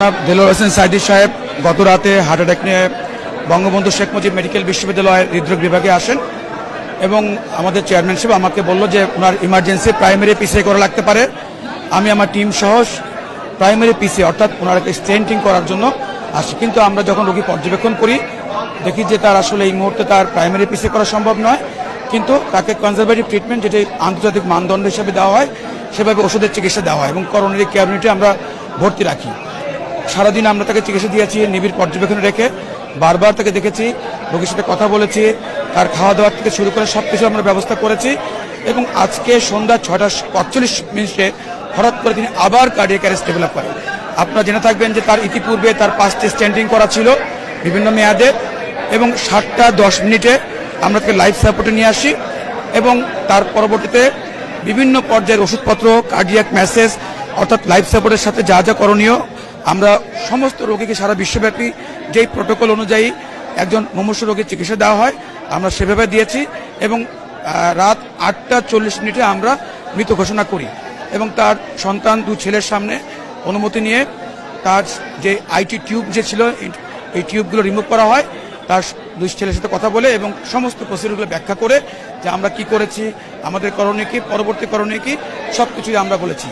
দেলোয়ার হোসেন সাইদি সাহেব গত রাতে হার্ট অ্যাটাক নিয়ে বঙ্গবন্ধু শেখ মুজিব মেডিকেল বিশ্ববিদ্যালয়ের হৃদরোগ বিভাগে আসেন এবং আমাদের চেয়ারম্যান সাহেব আমাকে বলল যে ওনার ইমার্জেন্সি প্রাইমারি পিসি করা লাগতে পারে। আমি আমার টিম সহ প্রাইমারি পিসি অর্থাৎ ওনারকে স্টেন্টিং করার জন্য আসি, কিন্তু আমরা যখন রোগী পর্যবেক্ষণ করি দেখি যে তার আসলে এই মুহূর্তে তার প্রাইমারি পিসি করা সম্ভব নয়, কিন্তু তাকে কনজারভেটিভ ট্রিটমেন্ট যেটি আন্তর্জাতিক মানদণ্ড হিসেবে দেওয়া হয় সেভাবে ওষুধের চিকিৎসা দেওয়া হয় এবং করোনারি কেয়ার ইউনিটে আমরা ভর্তি রাখি। সারাদিন আমরা তাকে চিকিৎসা দিয়েছি নিবিড় পর্যবেক্ষণে রেখে, বারবার তাকে দেখেছি, রোগীর সাথে কথা বলেছি, তার খাওয়া দাওয়ার থেকে শুরু করে সব কিছু আমরা ব্যবস্থা করেছি এবং আজকে সন্ধ্যা 6:45 হঠাৎ করে তিনি আবার কার্ডিয়াক অ্যারেস্ট ডেভেলপ করেন। আপনারা জেনে থাকবেন যে তার ইতিপূর্বে তার 5টি স্ট্যান্ডিং করা ছিল বিভিন্ন মেয়াদে এবং 7:10 আমরা তাকে লাইফ সাপোর্টে নিয়ে আসি এবং তার পরবর্তীতে বিভিন্ন পর্যায়ের ওষুধপত্র, কার্ডিয়াক ম্যাসেজ অর্থাৎ লাইফ সাপোর্টের সাথে যা যা করণীয় আমরা সমস্ত রোগীকে সারা বিশ্বব্যাপী যেই প্রোটোকল অনুযায়ী একজন মুমূর্ষু রোগীর চিকিৎসা দেওয়া হয় আমরা সেভাবে দিয়েছি এবং রাত 8:40 আমরা মৃত ঘোষণা করি এবং তার সন্তান 2 ছেলের সামনে অনুমতি নিয়ে তার যে আইটি টিউব যে ছিল এই টিউবগুলো রিমুভ করা হয়, তার 2 ছেলের সাথে কথা বলে এবং সমস্ত প্রসিডিউরগুলো ব্যাখ্যা করে যে আমরা কি করেছি, আমাদের করণীয় কি, পরবর্তী করণীয় কি, সবকিছুই আমরা বলেছি।